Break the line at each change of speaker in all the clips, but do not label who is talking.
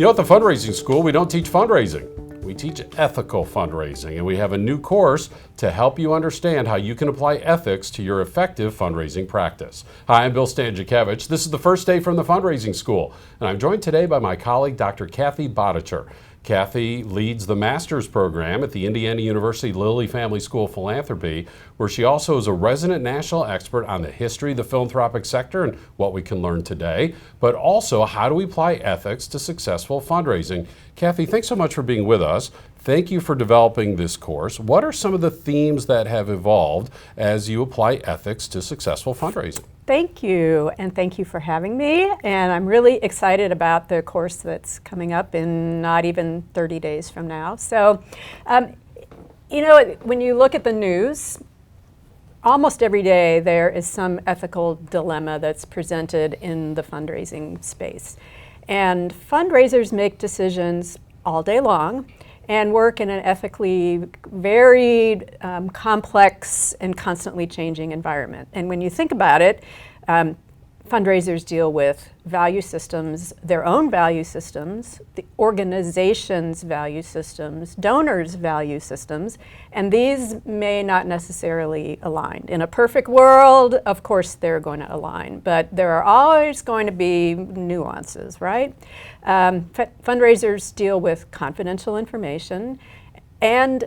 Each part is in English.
At the fundraising school, we don't teach fundraising. We teach ethical fundraising, and we have a new course to help you understand how you can apply ethics to your effective fundraising practice. Hi, I'm Bill Stanczykiewicz. This is the first day from the fundraising school, and I'm joined today by my colleague, Dr. Kathi Badertscher. Kathi leads the master's program at the Indiana University Lilly Family School of Philanthropy, where she also is a resident national expert on the history of the philanthropic sector and what we can learn today, but also how do we apply ethics to successful fundraising. Kathi, thanks so much for being with us. Thank you for developing this course. What are some of the themes that have evolved as you apply ethics to successful fundraising?
Thank you, and thank you for having me. And I'm really excited about the course that's coming up in not even 30 days from now. So, when you look at the news, almost every day there is some ethical dilemma that's presented in the fundraising space. And fundraisers make decisions all day long and work in an ethically very complex and constantly changing environment. And when you think about it, fundraisers deal with value systems, their own value systems, the organization's value systems, donors' value systems, and these may not necessarily align. In a perfect world, of course, they're going to align, but there are always going to be nuances, right? Fundraisers deal with confidential information and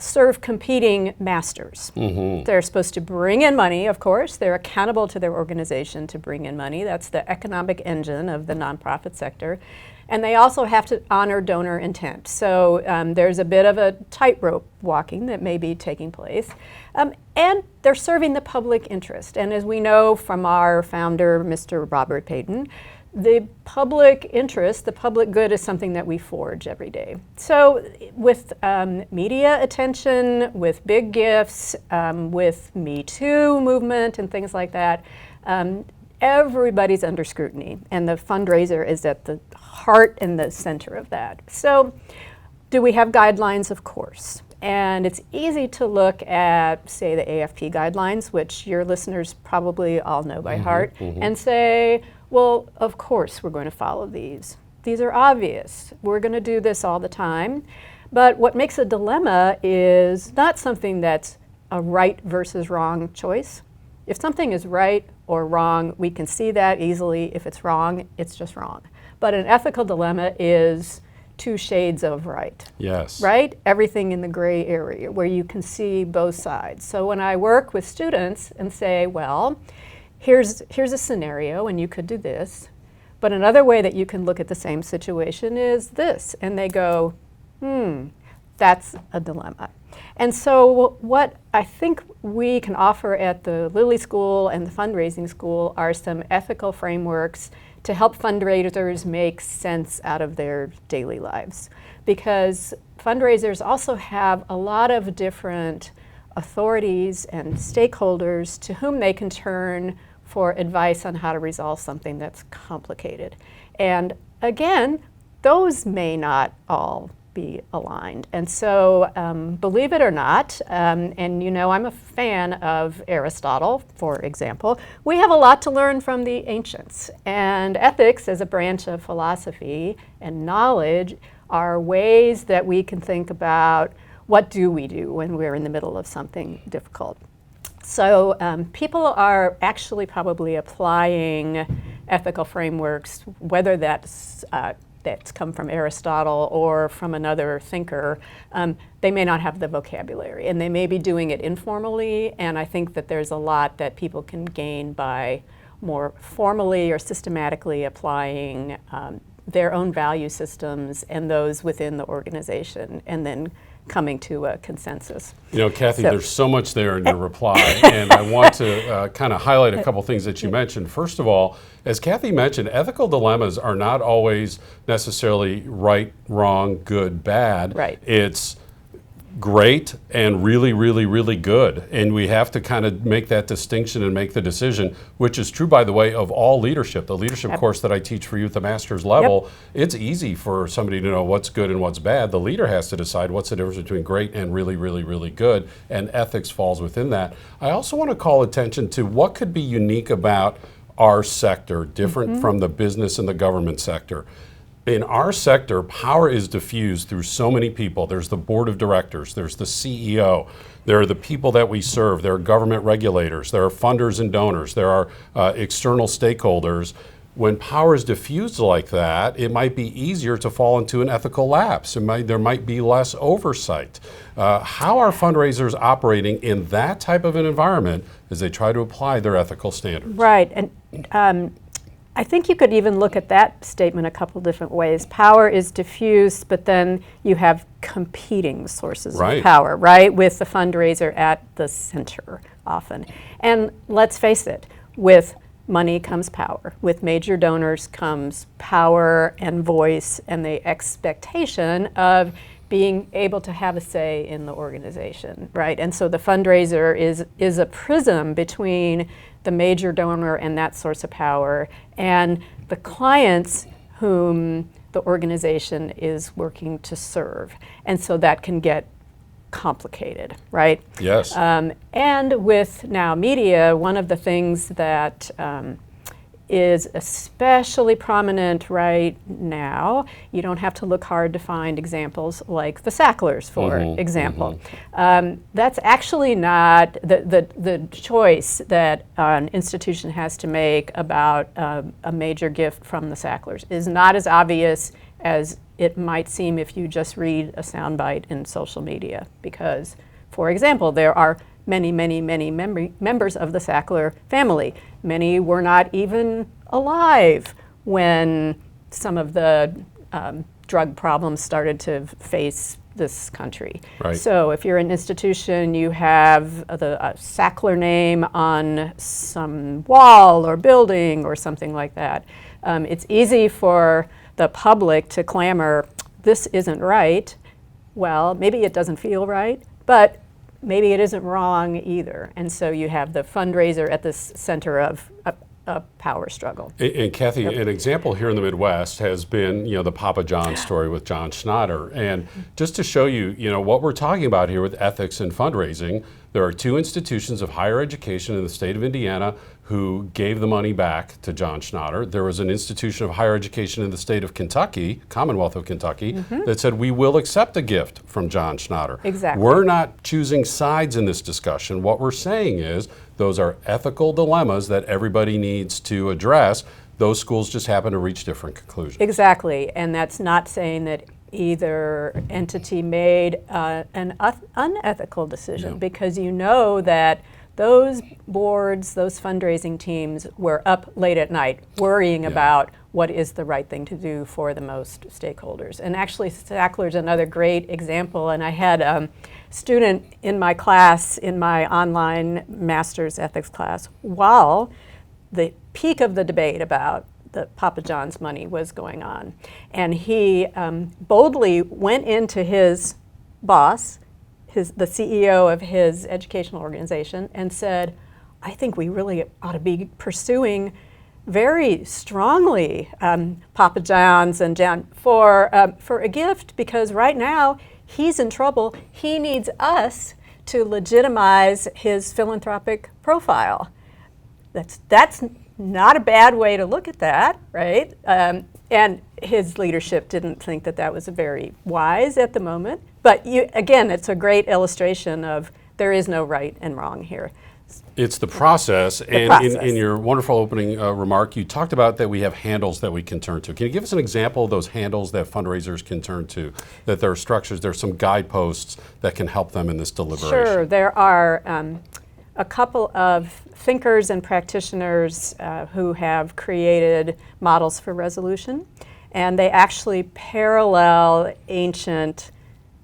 serve competing masters. They're supposed to bring in money, of course. They're accountable to their organization to bring in money. That's the economic engine of the nonprofit sector. And they also have to honor donor intent. So there's a bit of a tightrope walking that may be taking place. And they're serving the public interest. And as we know from our founder, Mr. Robert Payton, the public interest, the public good is something that we forge every day. So with media attention, with big gifts, with Me Too movement and things like that, everybody's under scrutiny, and the fundraiser is at the heart and the center of that. So do we have guidelines? Of course. And it's easy to look at, say, the AFP guidelines, which your listeners probably all know by heart, and say, well, of course we're going to follow these. These are obvious. We're going to do this all the time. But what makes a dilemma is not something that's a right versus wrong choice. If something is right or wrong, we can see that easily. If it's wrong, it's just wrong. But an ethical dilemma is two shades of right.
Yes.
Right? Everything in the gray area where you can see both sides. So when I work with students and say, well, here's a scenario and you could do this, but another way that you can look at the same situation is this, and they go, that's a dilemma. And so what I think we can offer at the Lilly School and the fundraising school are some ethical frameworks to help fundraisers make sense out of their daily lives. Because fundraisers also have a lot of different authorities and stakeholders to whom they can turn for advice on how to resolve something that's complicated. And again, those may not all be aligned. And so, believe it or not, and I'm a fan of Aristotle, for example, we have a lot to learn from the ancients. And ethics as a branch of philosophy and knowledge are ways that we can think about what do we do when we're in the middle of something difficult. So people are actually probably applying ethical frameworks, whether that's come from Aristotle or from another thinker. They may not have the vocabulary, and they may be doing it informally, and I think that there's a lot that people can gain by more formally or systematically applying their own value systems and those within the organization, and then coming to a consensus.
Kathi, there's so much there in your reply, and I want to kind of highlight a couple things that you mentioned. First of all, as Kathi mentioned, ethical dilemmas are not always necessarily right, wrong, good, bad.
Right.
It's great and really, really, really good. And we have to kind of make that distinction and make the decision, which is true, by the way, of all leadership. The leadership course that I teach for you at the master's level, it's easy for somebody to know what's good and what's bad. The leader has to decide what's the difference between great and really, really, really good, and ethics falls within that. I also want to call attention to what could be unique about our sector, different from the business and the government sector. In our sector, power is diffused through so many people. There's the board of directors, there's the CEO, there are the people that we serve, there are government regulators, there are funders and donors, there are external stakeholders. When power is diffused like that, it might be easier to fall into an ethical lapse. There might be less oversight. How are fundraisers operating in that type of an environment as they try to apply their ethical standards?
Right, and I think you could even look at that statement a couple different ways. Power is diffused, but then you have competing sources of power, right? With the fundraiser at the center often. And let's face it, with money comes power. With major donors comes power and voice and the expectation of being able to have a say in the organization, right? And so the fundraiser is a prism between the major donor and that source of power and the clients whom the organization is working to serve. And so that can get complicated, right?
Yes.
And with now media, one of the things that is especially prominent right now, you don't have to look hard to find examples like the Sacklers, for example. That's actually not the choice that an institution has to make about a major gift from the Sacklers is not as obvious as it might seem if you just read a soundbite in social media. Because, for example, there are many members of the Sackler family. Many were not even alive when some of the drug problems started to face this country.
Right.
So if you're an institution, you have the Sackler name on some wall or building or something like that. It's easy for the public to clamor, this isn't right. Well, maybe it doesn't feel right, but maybe it isn't wrong either. And so you have the fundraiser at the center of a power struggle.
And Kathi, an example here in the Midwest has been, the Papa John story with John Schnatter. And just to show you, what we're talking about here with ethics and fundraising, there are two institutions of higher education in the state of Indiana who gave the money back to John Schnatter. There was an institution of higher education in the state of Kentucky, Commonwealth of Kentucky, that said we will accept a gift from John Schnatter.
Exactly.
We're not choosing sides in this discussion. What we're saying is those are ethical dilemmas that everybody needs to address. Those schools just happen to reach different conclusions.
Exactly, and that's not saying that either entity made an unethical decision, because you know that those boards, those fundraising teams were up late at night worrying about what is the right thing to do for the most stakeholders. And actually, Sackler's another great example, and I had a student in my class, in my online master's ethics class, while the peak of the debate about the Papa John's money was going on. And he boldly went into his boss, the CEO of his educational organization, and said, I think we really ought to be pursuing very strongly Papa John's and John for a gift, because right now he's in trouble. He needs us to legitimize his philanthropic profile. That's not a bad way to look at that, right? And his leadership didn't think that was very wise at the moment. But again, it's a great illustration of there is no right and wrong here.
It's the process, and
process.
In your wonderful opening remark, you talked about that we have handles that we can turn to. Can you give us an example of those handles that fundraisers can turn to, that there are structures, there's some guideposts that can help them in this deliberation?
Sure, there are a couple of thinkers and practitioners who have created models for resolution, and they actually parallel ancient.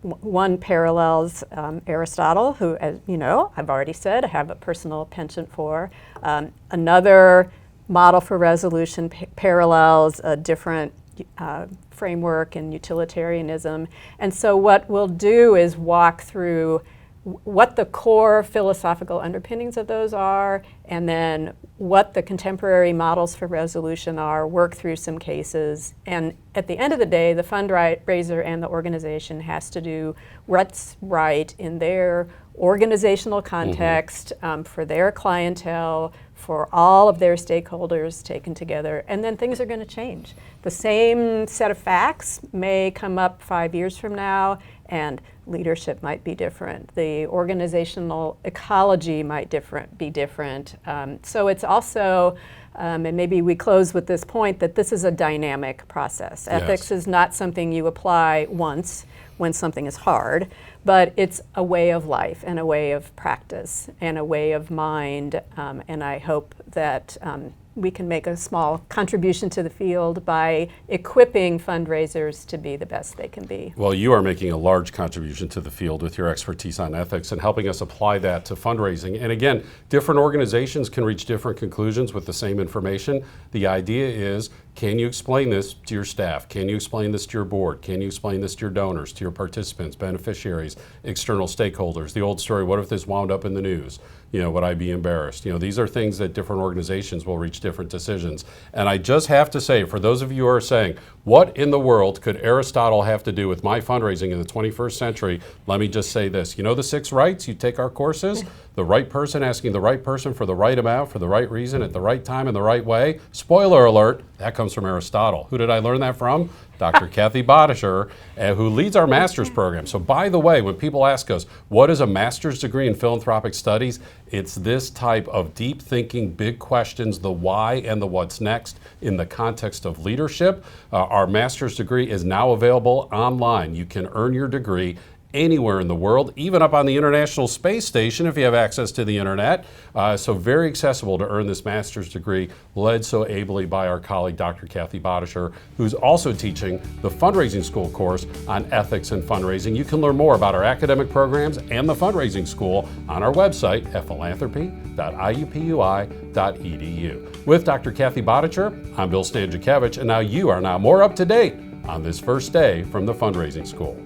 One parallels Aristotle, who, as you know, I've already said, I have a personal penchant for. Another model for resolution parallels a different framework in utilitarianism. And so what we'll do is walk through what the core philosophical underpinnings of those are and then what the contemporary models for resolution are, work through some cases, and at the end of the day, the fundraiser and the organization has to do what's right in their organizational context, for their clientele, for all of their stakeholders taken together, and then things are going to change. The same set of facts may come up 5 years from now, and leadership might be different. The organizational ecology might be different. So it's also, and maybe we close with this point, that this is a dynamic process. Ethics is not something you apply once when something is hard, but it's a way of life and a way of practice and a way of mind, and I hope that we can make a small contribution to the field by equipping fundraisers to be the best they can be.
Well, you are making a large contribution to the field with your expertise on ethics and helping us apply that to fundraising. And again, different organizations can reach different conclusions with the same information. The idea is, can you explain this to your staff? Can you explain this to your board? Can you explain this to your donors, to your participants, beneficiaries, external stakeholders? The old story, what if this wound up in the news? Would I be embarrassed? These are things that different organizations will reach different decisions. And I just have to say, for those of you who are saying, what in the world could Aristotle have to do with my fundraising in the 21st century? Let me just say this. The 6 rights? You take our courses, the right person asking the right person for the right amount, for the right reason, at the right time, in the right way. Spoiler alert, that comes from Aristotle. Who did I learn that from? Dr. Kathi Badertscher, who leads our master's program. So by the way, when people ask us, what is a master's degree in philanthropic studies? It's this type of deep thinking, big questions, the why and the what's next in the context of leadership. Our master's degree is now available online. You can earn your degree anywhere in the world, even up on the International Space Station if you have access to the internet. So very accessible to earn this master's degree, led so ably by our colleague Dr. Kathi Badertscher, who's also teaching the Fundraising School course on ethics and fundraising. You can learn more about our academic programs and the Fundraising School on our website at philanthropy.iupui.edu. With Dr. Kathi Badertscher, I'm Bill Stanczykiewicz, and now you are more up to date on this first day from the Fundraising School.